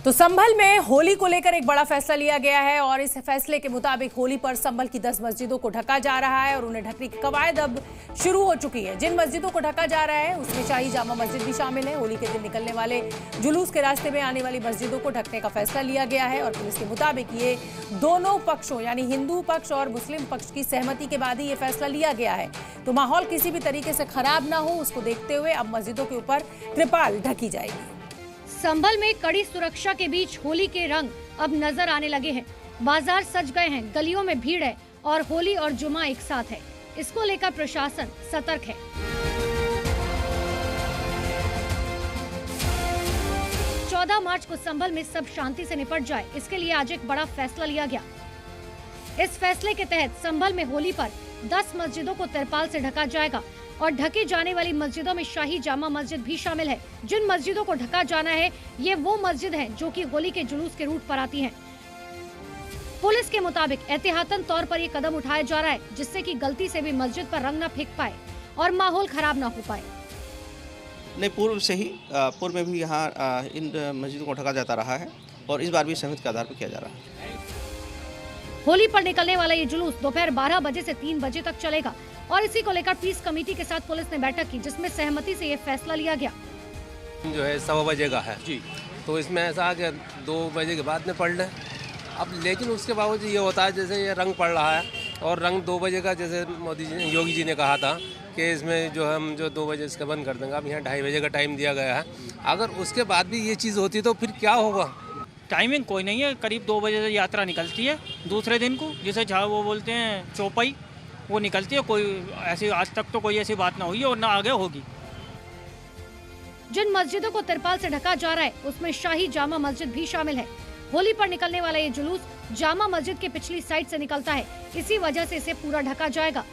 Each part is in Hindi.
तो संभल में होली को लेकर एक बड़ा फैसला लिया गया है और इस फैसले के मुताबिक होली पर संभल की 10 मस्जिदों को ढका जा रहा है और उन्हें ढकने की कवायद अब शुरू हो चुकी है। जिन मस्जिदों को ढका जा रहा है उसमें शाही जामा मस्जिद भी शामिल है। होली के दिन निकलने वाले जुलूस के रास्ते में आने वाली मस्जिदों को ढकने का फैसला लिया गया है और पुलिस के मुताबिक ये दोनों पक्षों यानी हिंदू पक्ष और मुस्लिम पक्ष की सहमति के बाद ही ये फैसला लिया गया है। तो माहौल किसी भी तरीके से खराब ना हो उसको देखते हुए अब मस्जिदों के ऊपर त्रिपाल ढकी जाएगी। संभल में कड़ी सुरक्षा के बीच होली के रंग अब नजर आने लगे हैं। बाजार सज गए हैं, गलियों में भीड़ है और होली और जुमा एक साथ है। इसको लेकर प्रशासन सतर्क है। चौदह मार्च को संभल में सब शांति से निपट जाए, इसके लिए आज एक बड़ा फैसला लिया गया। इस फैसले के तहत संभल में होली पर 10 मस्जिदों को तिरपाल से ढका जाएगा और ढकी जाने वाली मस्जिदों में शाही जामा मस्जिद भी शामिल है। जिन मस्जिदों को ढका जाना है ये वो मस्जिद हैं जो कि होली के जुलूस के रूट पर आती हैं। पुलिस के मुताबिक एहतियातन तौर पर ये कदम उठाया जा रहा है जिससे कि गलती से भी मस्जिद पर रंग न फेंक पाए और माहौल खराब न हो पाए। नहीं, पूर्व में भी यहाँ इन मस्जिदों को ढका जाता रहा है और इस बार भी सहमति के आधार पर किया जा रहा है। होली पर निकलने वाला ये जुलूस दोपहर 12 बजे से 3 बजे तक चलेगा और इसी को लेकर पीस कमेटी के साथ पुलिस ने बैठक की जिसमें सहमति से ये फैसला लिया गया। जो है 1:15 बजे का है जी, तो इसमें ऐसा आ गया 2 बजे के बाद में पढ़ लें। अब लेकिन उसके बावजूद ये होता है जैसे ये रंग पड़ रहा है और रंग 2 बजे का, जैसे योगी जी ने कहा था कि इसमें जो हम 2 बजे इसका बंद कर देंगे। अब यहाँ 2:30 बजे का टाइम दिया गया है। अगर उसके बाद भी ये चीज़ होती तो फिर क्या होगा? टाइमिंग कोई नहीं है, करीब 2 बजे से यात्रा निकलती है दूसरे दिन को, जिसे वो बोलते हैं चौपाई, वो निकलती है। कोई ऐसी आज तक तो कोई ऐसी बात ना हुई और ना आगे होगी। जिन मस्जिदों को तिरपाल से ढका जा रहा है उसमें शाही जामा मस्जिद भी शामिल है। होली पर निकलने वाला ये जुलूस जामा मस्जिद के पिछली साइड से निकलता है, इसी वजह से इसे पूरा ढका जाएगा।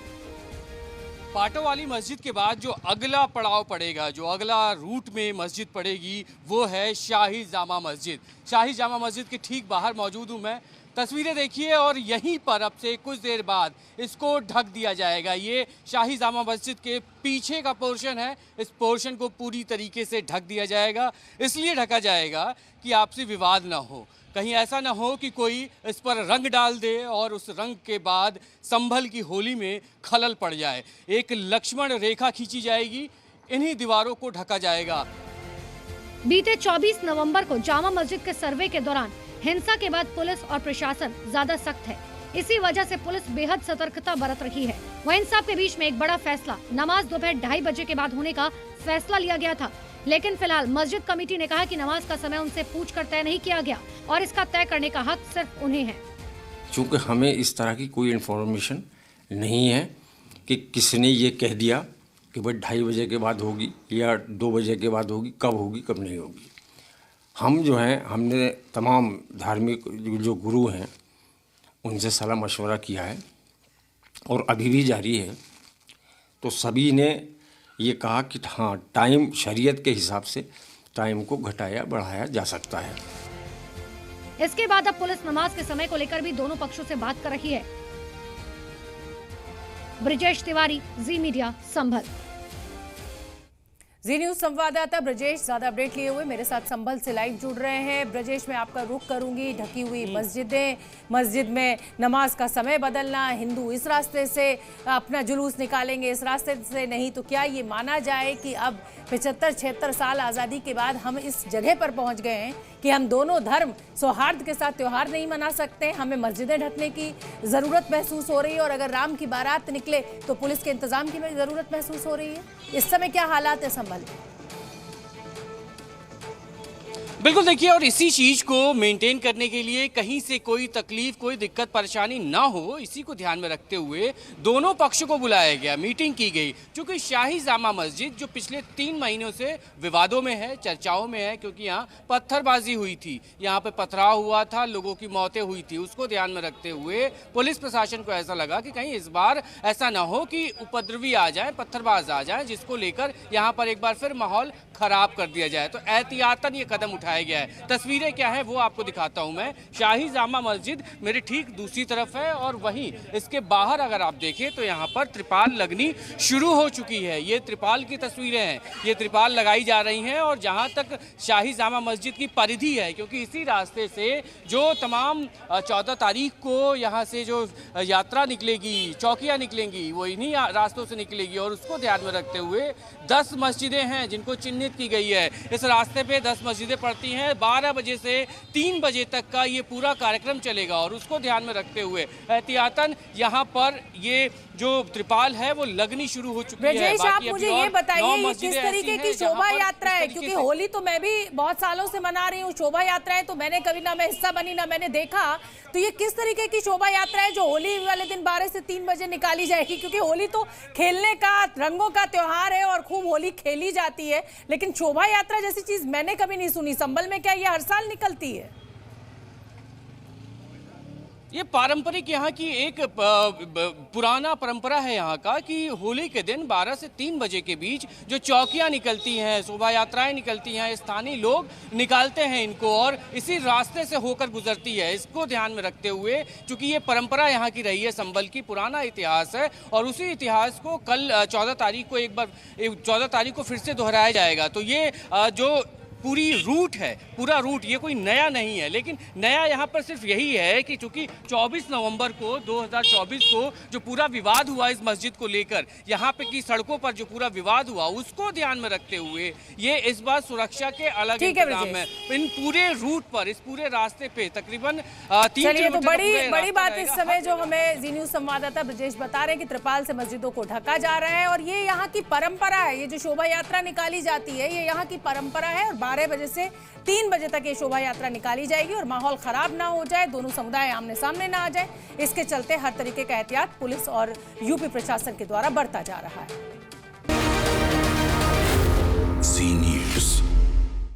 पाटो वाली मस्जिद के बाद जो अगला पड़ाव पड़ेगा, जो अगला रूट में मस्जिद पड़ेगी वो है शाही जामा मस्जिद। शाही जामा मस्जिद के ठीक बाहर मौजूद हूँ मैं, तस्वीरें देखिए और यहीं पर अब से कुछ देर बाद इसको ढक दिया जाएगा। ये शाही जामा मस्जिद के पीछे का पोर्शन है, इस पोर्शन को पूरी तरीके से ढक दिया जाएगा। इसलिए ढका जाएगा कि आपसी विवाद ना हो, कहीं ऐसा ना हो कि कोई इस पर रंग डाल दे और उस रंग के बाद संभल की होली में खलल पड़ जाए। एक लक्ष्मण रेखा खींची जाएगी, इन्हीं दीवारों को ढका जाएगा। बीते 24 नवंबर को जामा मस्जिद के सर्वे के दौरान हिंसा के बाद पुलिस और प्रशासन ज्यादा सख्त है। इसी वजह से पुलिस बेहद सतर्कता बरत रही है। वहीं इन सब के बीच में एक बड़ा फैसला, नमाज दोपहर 2:30 बजे के बाद होने का फैसला लिया गया था, लेकिन फिलहाल मस्जिद कमेटी ने कहा कि नमाज का समय उनसे पूछकर तय नहीं किया गया और इसका तय करने का हक सिर्फ उन्हें है। चूँकि हमें इस तरह की कोई इन्फॉर्मेशन नहीं है कि किसने ये कह दिया कि भाई 2:30 बजे के बाद होगी या 2 बजे के बाद होगी, कब होगी कब नहीं होगी। हम जो हैं, हमने तमाम धार्मिक जो गुरु हैं उनसे सलाह मशवरा किया है और अभी भी जारी है। तो सभी ने ये कहा कि हाँ, टाइम शरीयत के हिसाब से टाइम को घटाया बढ़ाया जा सकता है। इसके बाद अब पुलिस नमाज के समय को लेकर भी दोनों पक्षों से बात कर रही है। ब्रजेश तिवारी, जी मीडिया, संभल। जी न्यूज संवाददाता ब्रजेश ज्यादा अपडेट लिए हुए मेरे साथ संभल से लाइव जुड़ रहे हैं। ब्रजेश, मैं आपका रुख करूंगी। ढकी हुई मस्जिदें, मस्जिद में नमाज का समय बदलना, हिंदू इस रास्ते से अपना जुलूस निकालेंगे, इस रास्ते से नहीं, तो क्या ये माना जाए कि अब 75-76 साल आज़ादी के बाद हम इस जगह पर पहुंच गए हैं कि हम दोनों धर्म सौहार्द के साथ त्यौहार नहीं मना सकते, हमें मस्जिदें ढकने की ज़रूरत महसूस हो रही है और अगर राम की बारात निकले तो पुलिस के इंतजाम की ज़रूरत महसूस हो रही है? इस समय क्या हालात है संभल? बिल्कुल देखिए, और इसी चीज़ को मेंटेन करने के लिए कहीं से कोई तकलीफ, कोई दिक्कत परेशानी ना हो, इसी को ध्यान में रखते हुए दोनों पक्षों को बुलाया गया, मीटिंग की गई। क्योंकि शाही जामा मस्जिद जो पिछले 3 महीनों से विवादों में है, चर्चाओं में है, क्योंकि यहाँ पत्थरबाजी हुई थी, यहाँ पे पथराव हुआ था, लोगों की मौतें हुई थी, उसको ध्यान में रखते हुए पुलिस प्रशासन को ऐसा लगा कि कहीं इस बार ऐसा ना हो कि उपद्रवी आ जाए, पत्थरबाज आ जाए, जिसको लेकर यहाँ पर एक बार फिर माहौल खराब कर दिया जाए। तो एहतियातन ये कदम उठाया दर्शाया गया है। तस्वीरें क्या है वो आपको दिखाता हूं मैं। शाही जामा मस्जिद मेरे ठीक दूसरी तरफ है और वहीं इसके बाहर अगर आप देखें तो यहाँ पर त्रिपाल लगनी शुरू हो चुकी है। ये त्रिपाल की तस्वीरें हैं, ये त्रिपाल लगाई जा रही हैं और जहाँ तक शाही जामा मस्जिद की परिधि है, क्योंकि इसी रास्ते से जो तमाम 14 तारीख को यहाँ से जो यात्रा निकलेगी, चौकियाँ निकलेंगी, वो इन्हीं रास्तों से निकलेगी और उसको ध्यान में रखते हुए 10 मस्जिदें हैं जिनको चिन्हित की गई है। इस रास्ते पे 10 मस्जिदें पड़ती हैं। 12 बजे से 3 बजे तक का ये पूरा कार्यक्रम चलेगा और उसको ध्यान में रखते हुए एहतियातन यहाँ पर ये जो त्रिपाल है वो लगनी शुरू हो चुकी है। ब्रजेश, आप मुझे ये बताइए ये किस तरीके की शोभा यात्रा है, क्योंकि होली तो मैं भी बहुत सालों से मना रही हूँ, शोभा यात्राएं तो मैंने कभी ना मैं हिस्सा बनी ना मैंने देखा, तो ये किस तरीके की शोभा यात्रा है जो होली वाले दिन 12 से 3 बजे निकाली जाएगी? क्योंकि होली तो खेलने का, रंगों का त्योहार है और खूब होली खेली जाती है, लेकिन शोभा यात्रा जैसी चीज मैंने कभी नहीं सुनी। संभल में क्या ये हर साल निकलती है? ये पारंपरिक यहाँ की एक पुराना परंपरा है यहाँ का कि होली के दिन 12 से 3 बजे के बीच जो चौकियाँ निकलती हैं, शोभा यात्राएं निकलती हैं, स्थानीय लोग निकालते हैं इनको और इसी रास्ते से होकर गुजरती है। इसको ध्यान में रखते हुए, चूंकि ये परंपरा यहाँ की रही है, संभल की पुराना इतिहास है और उसी इतिहास को कल 14 तारीख को 14 तारीख को फिर से दोहराया जाएगा। तो ये जो पूरी रूट है, पूरा रूट ये कोई नया नहीं है, लेकिन नया यहाँ पर सिर्फ यही है कि चूंकि 24 नवंबर को 2024 को जो पूरा विवाद हुआ इस मस्जिद को लेकर, यहाँ पे की सड़कों पर जो पूरा विवाद हुआ उसको ध्यान में रखते हुए ये इस बार सुरक्षा के अलग इंतजाम है इन पूरे रूट पर, इस पूरे रास्ते पे तकरीबन 3 किलोमीटर। तो बड़ी बात इस समय जो हमें जी न्यूज संवाददाता ब्रजेश बता रहे हैं कि त्रिपाल से मस्जिदों को ढका जा रहा है और ये यहाँ की परंपरा है। ये जो शोभा यात्रा निकाली जाती है ये यहाँ की परंपरा है और 12 बजे से 3 बजे तक ये शोभा यात्रा निकाली जाएगी और माहौल खराब ना हो जाए, दोनों समुदाय आमने सामने ना आ जाए, इसके चलते हर तरीके का एहतियात पुलिस और यूपी प्रशासन के द्वारा बरता जा रहा है।